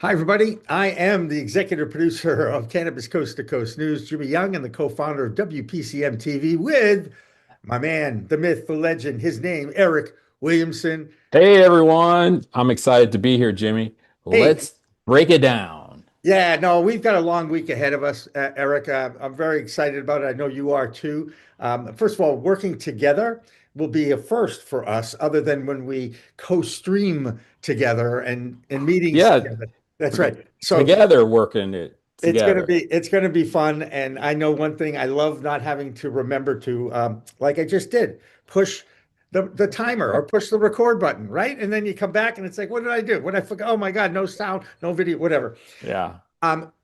Hi, everybody. I am the executive producer of Cannabis Coast-To-Coast News, Jimmy Young, and the co-founder of WPCMTV with my man, the myth, the legend, his name, Eric Williamson. Hey everyone, I'm excited to be here, Jimmy. Hey, Let's break it down. yeah, no, we've got a long week ahead of us, Eric. I'm very excited about it. I know you are too. First of all, working together will be a first for us, other than when we co-stream together and in meetings Yeah, together. That's right. So together working it together. it's gonna be fun, and I know one thing. I love not having to remember to, like I just did, push the timer or push the record button, right? And then you come back and it's like, what did I do? What I forgot? Oh my God, no sound, no video, whatever. Yeah.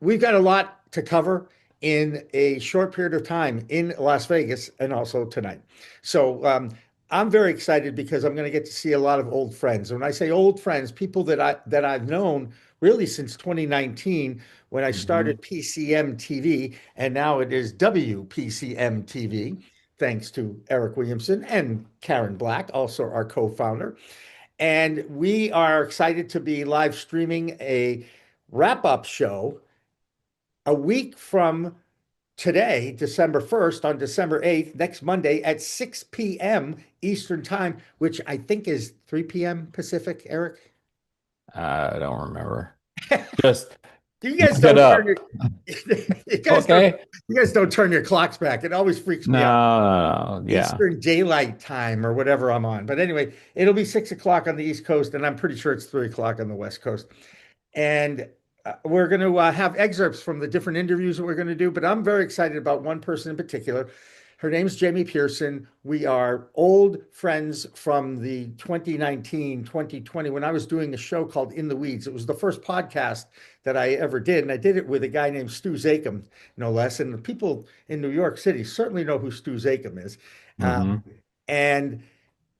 We've got a lot to cover in a short period of time in Las Vegas and also tonight. So I'm very excited because I'm going to get to see a lot of old friends. When I say old friends, people that I've known really since 2019 when I hmm started PCM TV, and now it is WPCM TV, thanks to Eric Williamson and Karen Black, also our co-founder. And we are excited to be live streaming a wrap-up show a week from today, December 1st, on December 8th, next Monday at 6 p.m. Eastern Time, which I think is 3 p.m. Pacific, Eric. I don't remember. Just You guys look it don't turn your up. you guys don't Okay. you guys don't turn your clocks back. It always freaks No, me out. no, no. Yeah. Eastern Daylight Time or whatever I'm on. But anyway, it'll be 6 o'clock on the East Coast, and I'm pretty sure it's 3 o'clock on the West Coast. And we're going to have excerpts from the different interviews that we're going to do. But I'm very excited about one person in particular. Her name's Jamie Pearson. We are old friends from the 2019, 2020, when I was doing a show called In the Weeds. It was the first podcast that I ever did. And I did it with a guy named Stu Zakem, no less. And the people in New York City certainly know who Stu Zakem is. hmm And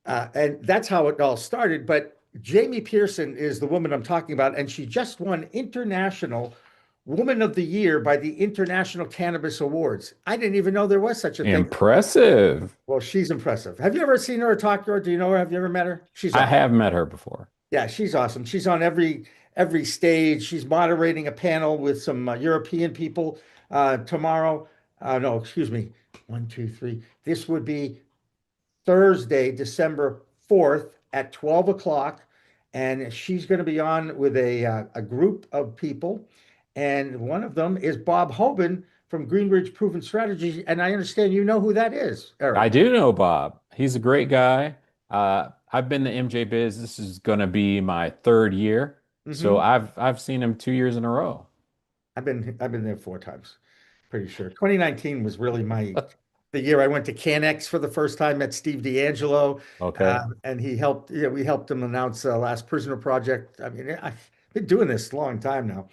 and that's how it all started. But Jamie Pearson is the woman I'm talking about, and she just won International Woman of the Year by the International Cannabis Awards. I didn't even know there was such a thing. Impressive. Well, she's impressive. Have you ever seen her or talked to her? Do you know her? Have you ever met her? She's I awesome. have met her before. Yeah, she's awesome. She's on every stage. She's moderating a panel with some European people tomorrow. No, excuse me. One, two, three. This would be Thursday, December 4th at 12 o'clock. And she's going to be on with a group of people. And one of them is Bob Hoban from Greenridge Proven Strategies. And I understand you know who that is, I Eric. do know Bob. He's a great guy. I've been to MJ Biz. This is going to be my third year. So Hmm. I've seen him 2 years in a row. I've been there 4 times, pretty sure. 2019 was really my the year I went to CanX for the first time, met Steve D'Angelo, Okay. and he helped. Yeah, we helped him announce Last Prisoner Project. I mean, I've been doing this a long time now.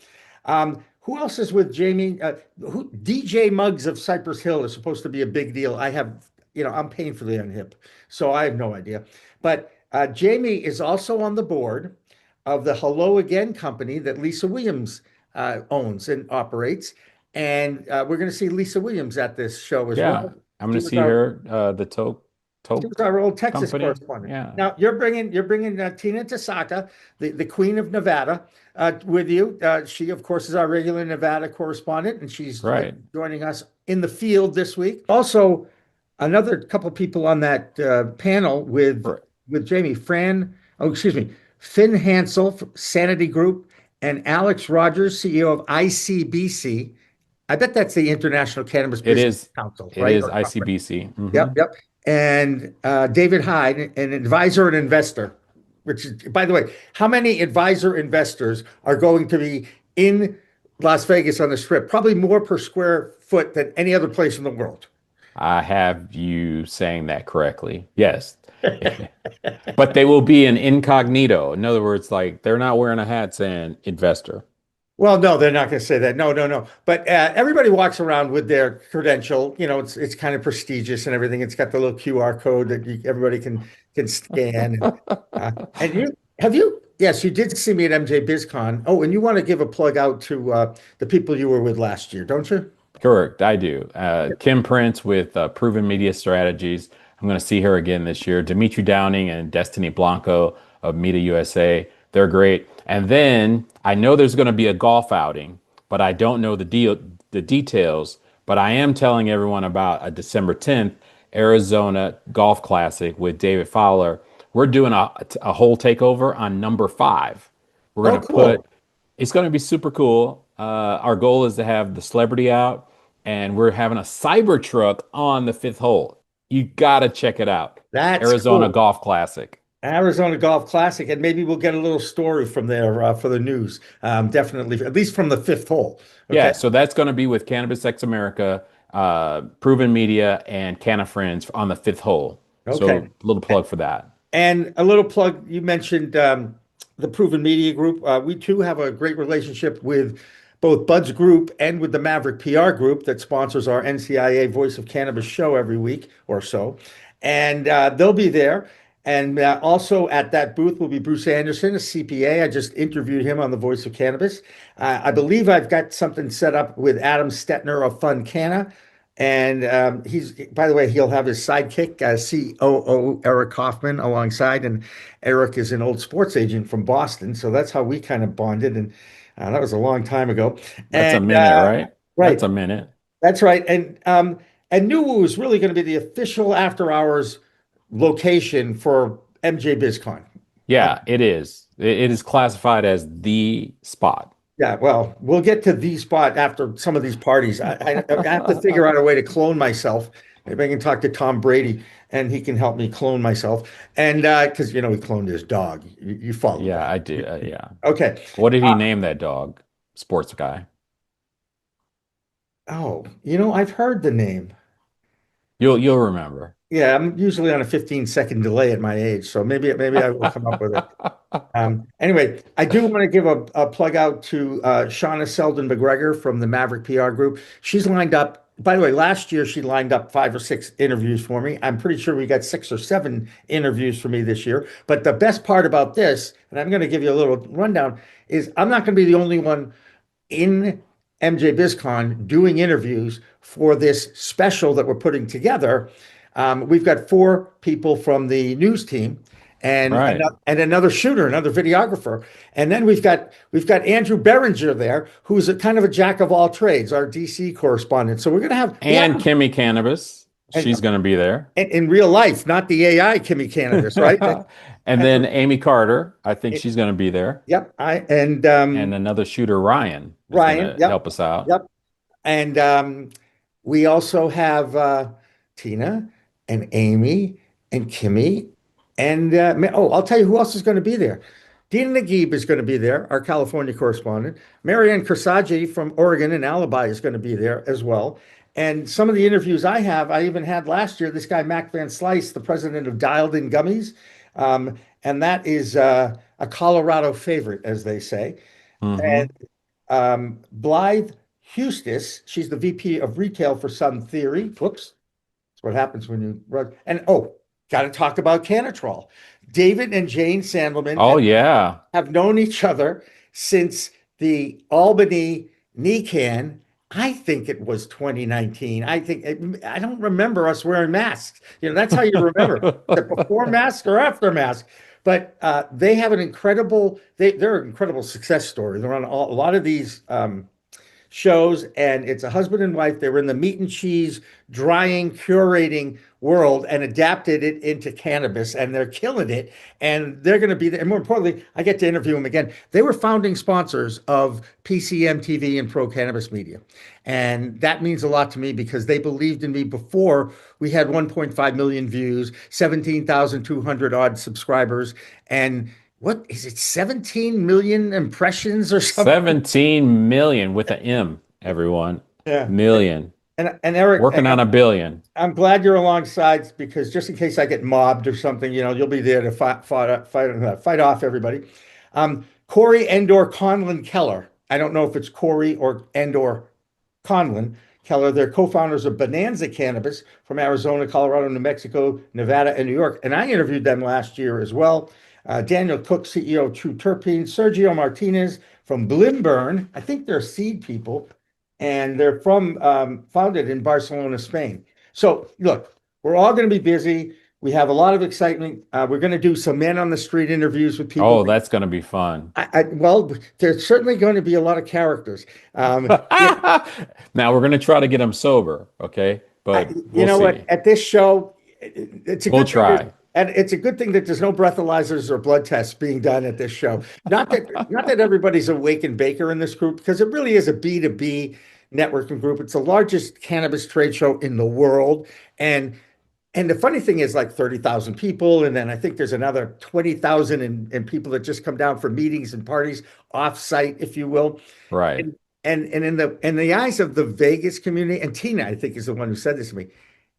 Who else is with Jamie? DJ Muggs of Cypress Hill is supposed to be a big deal. I'm painfully unhip, so I have no idea. But Jamie is also on the board of the Hello Again company that Lisa Williams owns and operates. And we're going to see Lisa Williams at this show as Yeah. well. I'm going She to was see our her, the she was Toke our old Texas company. correspondent. Yeah. Now you're bringing Tina Tasaka, the Queen of Nevada, with you. She, of course, is our regular Nevada correspondent, and she's Right. joining us in the field this week. Also, another couple people on that panel with Right. Jamie Fran. Oh, excuse me, Finn Hansel from Sanity Group and Alex Rogers, CEO of ICBC. I bet that's the International Cannabis It Business is Council, it right? is Or conference. ICBC. Yep, yep. And David Hyde, an advisor and investor, which is, by the way, how many advisor investors are going to be in Las Vegas on the Strip? Probably more per square foot than any other place in the world. I have you saying that correctly. Yes. But they will be an incognito. In other words, like they're not wearing a hat saying investor. Well, no, they're not going to say that. No, no, no. But everybody walks around with their credential. It's kind of prestigious and everything. It's got the little QR code that everybody can scan. And you have you? Yes, you did see me at MJ BizCon. Oh, and you want to give a plug out to the people you were with last year, don't you? Correct, I do. Kim Prince with Proven Media Strategies. I'm going to see her again this year. Dimitri Downing and Destiny Blanco of Media USA. They're great. And then I know there's going to be a golf outing, but I don't know the details. But I am telling everyone about a December 10th Arizona Golf Classic with David Fowler. We're doing a whole takeover on number 5. We're Oh, going to put cool. it's going to be super cool. Our goal is to have the celebrity out, and we're having a cyber truck on the 5th hole. You got to check it out. That's Arizona cool. Golf Classic. Arizona Golf Classic, and maybe we'll get a little story from there for the news. Definitely, at least from the fifth hole. Yeah, Okay. so that's going to be with Cannabis X America, Proven Media, and Canna Friends on the 5th hole. Okay. So, little plug for that. And a little plug, you mentioned the Proven Media Group. We too have a great relationship with both Bud's Group and with the Maverick PR Group that sponsors our NCIA Voice of Cannabis show every week or so. And they'll be there. And also at that booth will be Bruce Anderson, a CPA. I just interviewed him on the Voice of Cannabis. I believe I've got something set up with Adam Stetner of Fun Canna. And by the way, he'll have his sidekick, COO Eric Hoffman, alongside. And Eric is an old sports agent from Boston. So that's how we kind of bonded. And that was a long time ago. That's a And minute, right? right, That's a minute. that's right. And Nuwu is really going to be the official after hours location for MJ BizCon. Uh, Yeah, it is. It is classified as the spot. yeah, well, we'll get to the spot after some of these parties. I have to figure out a way to clone myself. Maybe I can talk to Tom Brady and he can help me clone myself. And because, he cloned his dog. You follow Yeah, that. I do. Yeah. Okay. What did he Uh, name that dog? Sports guy. oh, I've heard the name. You'll remember. Yeah, I'm usually on a 15-second delay at my age, so maybe I will come up with it. Anyway, I do want to give a plug out to Shauna Selden McGregor from the Maverick PR Group. She's lined up, by the way, last year she lined up 5 or 6 interviews for me. I'm pretty sure we got 6 or 7 interviews for me this year. But the best part about this, and I'm going to give you a little rundown, is I'm not going to be the only one in MJ BizCon doing interviews for this special that we're putting together. We've got 4 people from the news team Right. and another shooter, another videographer. And then we've got Andrew Berenger there, who's a kind of a jack of all trades, our DC correspondent. So we're going to have And Kimmy Cannabis. and, She's going to be there. and in real life, not the AI Kimmy Cannabis, right? And then Amy Carter. I think she's going to be there. Yep. And another shooter, Ryan, is going Ryan. to Yep. help us out. Yep. And we also have Tina and Amy and Kimmy. And I'll tell you who else is going to be there. Dina Naguib is going to be there, our California correspondent. Marianne Kursaji from Oregon and Alibi is going to be there as well. And some of the interviews I even had last year, this guy, Mac Van Slice, the president of Dialed In Gummies. And that is a Colorado favorite, as they say. Hmm. And Blythe Hustis, she's the VP of retail for Sun Theory. Whoops. That's what happens when you run. And got to talk about Canatrol. David and Jane Sandleman Oh, yeah. have known each other since the Albany NECAN. I think it was 2019. I don't remember us wearing masks. That's how you remember. Is it before mask or after mask? But they have they're an incredible success story. They're on a lot of these shows, and it's a husband and wife. They were in the meat and cheese drying, curating world and adapted it into cannabis, and they're killing it. And they're going to be there. And more importantly, I get to interview them again. They were founding sponsors of PCMTV and Pro Cannabis Media. And that means a lot to me because they believed in me before we had 1.5 million views, 17,200 odd subscribers, and what is it, 17 million impressions or something? 17 million with an M, everyone. Yeah. Million. And Eric, Working on a billion. I'm glad you're alongside because just in case I get mobbed or something, you'll be there to fight off everybody. Corey Endor Conlon Keller. I don't know if it's Corey or Endor Conlon Keller. They're co-founders of Bonanza Cannabis from Arizona, Colorado, New Mexico, Nevada, and New York. And I interviewed them last year as well. Daniel Cook, CEO of True Terpenes, Sergio Martinez from Blimburn. I think they're seed people, and they're founded in Barcelona, Spain. So look, we're all going to be busy. We have a lot of excitement. We're going to do some man on the street interviews with people. Oh, that's going to be fun. Well, there's certainly going to be a lot of characters. Yeah, Now we're going to try to get them sober, okay? But you we'll know what? see. At this show, it's a We'll good thing that, try. and it's a good thing that there's no breathalyzers or blood tests being done at this show. Not that everybody's a wake and baker in this group, because it really is a B2B networking group. It's the largest cannabis trade show in the world, and and the funny thing is, like 30,000 people, and then I think there's another 20,000 and people that just come down for meetings and parties off site, if you will. Right. And in the eyes of the Vegas community, and Tina, I think, is the one who said this to me,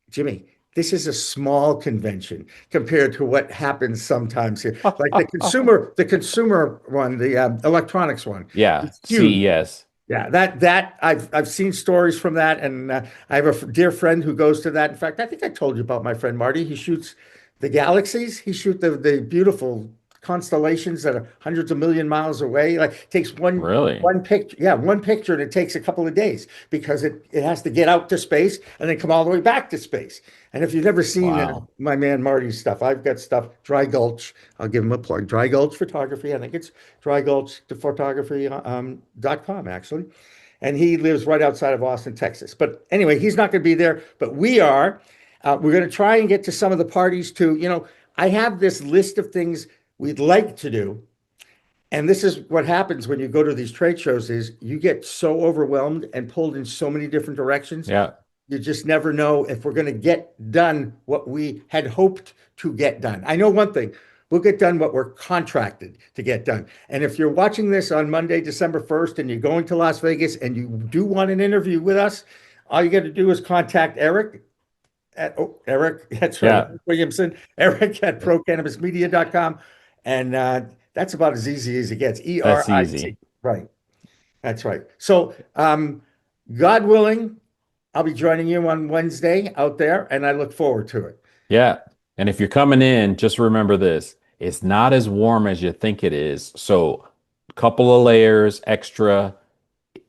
Jimmy, this is a small convention compared to what happens sometimes here. Like the consumer one, the electronics one, Yeah, it's huge. CES. Yeah, that I've seen stories from that, and I have a dear friend who goes to that. In fact, I think I told you about my friend Marty. He shoots the galaxies. He shoots the beautiful constellations that are hundreds of million miles away. Like takes one Really? one picture, yeah, one picture, and it takes a couple of days because it has to get out to space and then come all the way back to space. And if you've never seen Wow. my man Marty's stuff, I've got stuff. Dry Gulch. I'll give him a plug. Dry Gulch Photography. I think it's Dry Gulch Photography .com actually, and he lives right outside of Austin, Texas. But anyway, he's not going to be there, but we are. We're going to try and get to some of the parties too. I have this list of things we'd like to do, and this is what happens when you go to these trade shows: is you get so overwhelmed and pulled in so many different directions. Yeah. You just never know if we're going to get done what we had hoped to get done. I know one thing. We'll get done what we're contracted to get done. And if you're watching this on Monday, December 1st, and you're going to Las Vegas and you do want an interview with us, all you got to do is contact Eric Eric, that's right, Yeah. Eric Williamson, Eric at procannabismedia.com. And that's about as easy as it gets. That's ERIC. easy. Right. That's right. So, God willing, I'll be joining you on Wednesday out there, and I look forward to it. Yeah. And if you're coming in, just remember this. It's not as warm as you think it is. So a couple of layers extra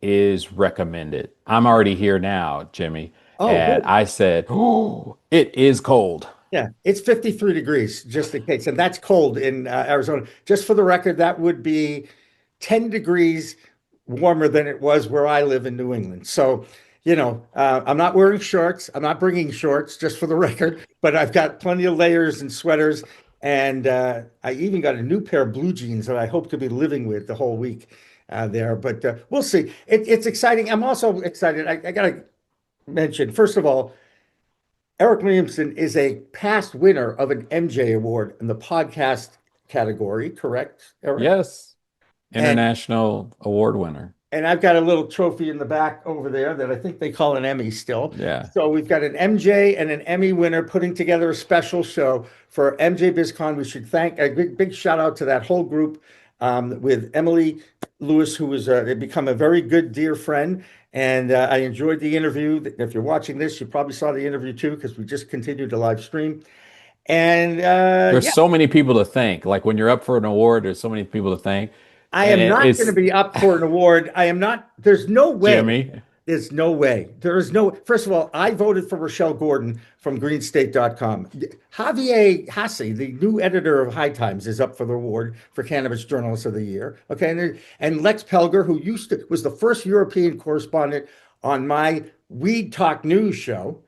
is recommended. I'm already here now, Jimmy, Oh, and good. I said, "Oh, it is cold." Yeah, it's 53 degrees, just in case. And that's cold in Arizona. Just for the record, that would be 10 degrees warmer than it was where I live in New England. So, I'm not wearing shorts. I'm not bringing shorts, just for the record, but I've got plenty of layers and sweaters. And I even got a new pair of blue jeans that I hope to be living with the whole week there. But we'll see. It's exciting. I'm also excited. I got to mention, first of all, Eric Williamson is a past winner of an MJ Award in the podcast category, correct, Eric? Yes, And international award winner. and I've got a little trophy in the back over there that I think they call an Emmy still. Yeah. So we've got an MJ and an Emmy winner putting together a special show for MJ BizCon. We should thank a big shout out to that whole group with Emily Lewis, who was they've become a very good dear friend. And I enjoyed the interview. If you're watching this, you probably saw the interview too, because we just continued to live stream. And There's yeah, so many people to thank. Like when you're up for an award, there's so many people to thank. I And am not going to it's be up for an award. I am not. There's no way. Jimmy. There's no way. There is no. First of all, I voted for Rochelle Gordon from greenstate.com. Javier Hassi, the new editor of High Times, is up for the award for Cannabis Journalist of the Year. Okay. And Lex Pelger, who was the first European correspondent on my Weed Talk News show,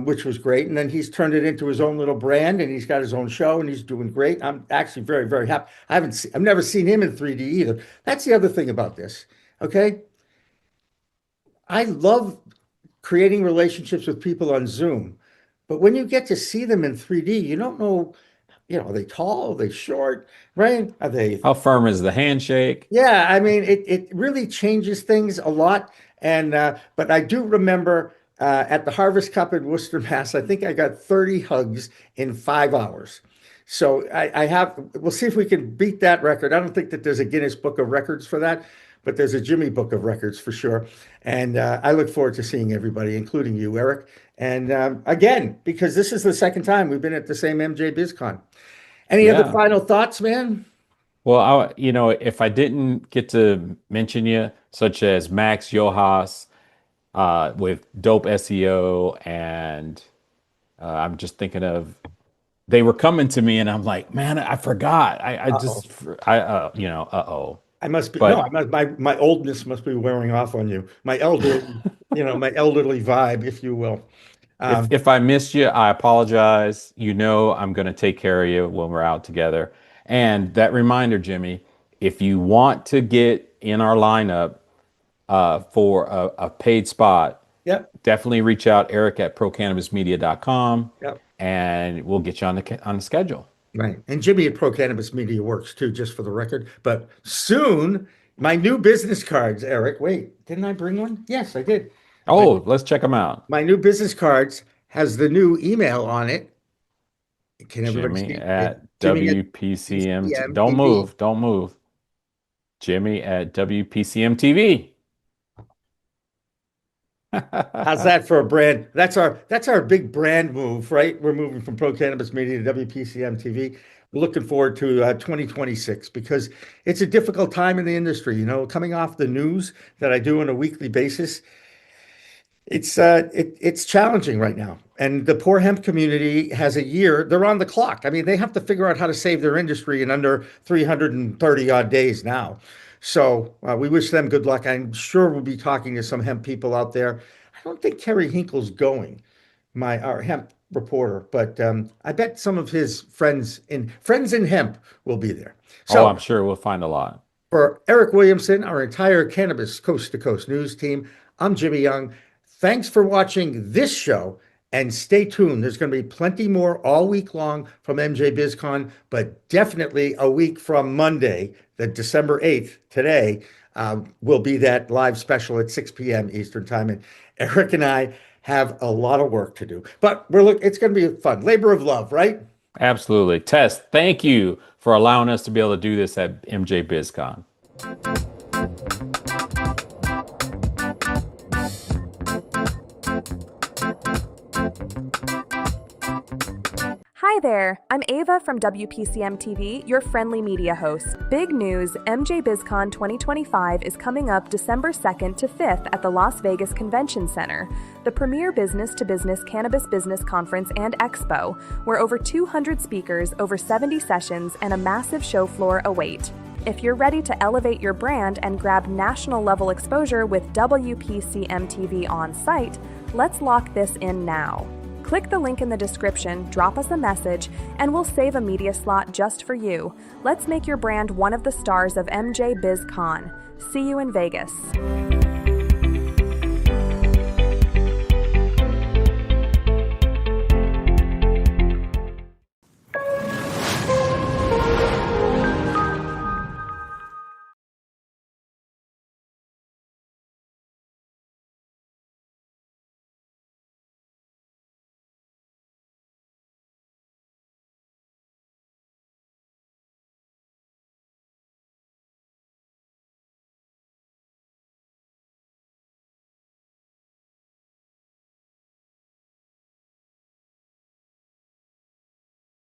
which was great. And then he's turned it into his own little brand, and he's got his own show, and he's doing great. I'm actually very, very happy. I've never seen him in 3D either. That's the other thing about this. Okay. I love creating relationships with people on Zoom, but when you get to see them in 3D, you don't know, are they tall? Are they short? Right? Are they How firm is the handshake? Yeah, I mean, it really changes things a lot. And but I do remember at the Harvest Cup in Worcester, Mass. I think I got 30 hugs in 5 hours. So I have. We'll see if we can beat that record. I don't think that there's a Guinness Book of Records for that, but there's a Jimmy Book of Records for sure. And I look forward to seeing everybody, including you, Eric. And again, because this is the second time we've been at the same MJ BizCon. Any other Yeah. final thoughts, man? Well, if I didn't get to mention you, such as Max Yohas with Dope SEO, and I'm just thinking of they were coming to me, and I'm like, man, I forgot. I Uh-oh. just, uh-oh. I must be no, I But must my oldness must be wearing off on you. My elderly, my elderly vibe, if you will. if Um, if I missed you, I apologize. You know, I'm going to take care of you when we're out together. And that reminder, Jimmy, if you want to get in our lineup for a paid spot, yep, definitely reach out, Eric at procannabismedia.com, yep, and we'll get you on the schedule. right. And Jimmy at Pro Cannabis Media works too, just for the record. But soon, my new business cards, Eric. Wait, didn't I bring one? Yes, I did. My Oh, let's check them out. my new business cards has the new email on it. Can everybody Jimmy see it? at Jimmy at WPCMT. PCM Don't TV. move. Don't move. Jimmy at WPCMTV. How's that for a brand? That's our big brand move, right? We're moving from Pro Cannabis Media to WPCM TV. We're looking forward to 2026 because it's a difficult time in the industry. Coming off the news that I do on a weekly basis, it's challenging right now. And the poor hemp community has a year. They're on the clock. I mean, they have to figure out how to save their industry in under 330 odd days now. So we wish them good luck. I'm sure we'll be talking to some hemp people out there. I don't think Terry Hinkle's going, our hemp reporter, but I bet some of his friends in hemp will be there. Oh, So I'm sure we'll find a lot. for Eric Williamson, our entire Cannabis Coast to Coast news team, I'm Jimmy Young. Thanks for watching this show and stay tuned. There's going to be plenty more all week long from MJ BizCon, but definitely a week from Monday, the December 8th, today, will be that live special at 6 p.m. Eastern Time. And Eric and I have a lot of work to do, but it's going to be fun. Labor of love, right? Absolutely. Tess, thank you for allowing us to be able to do this at MJ BizCon. Hi there, I'm Ava from WPCM TV, your friendly media host. Big news, MJ BizCon 2025 is coming up December 2nd to 5th at the Las Vegas Convention Center, the premier business-to-business cannabis business conference and expo, where over 200 speakers, over 70 sessions, and a massive show floor await. If you're ready to elevate your brand and grab national-level exposure with WPCM TV on site, let's lock this in now. Click the link in the description, drop us a message, and we'll save a media slot just for you. Let's make your brand one of the stars of MJ BizCon. See you in Vegas.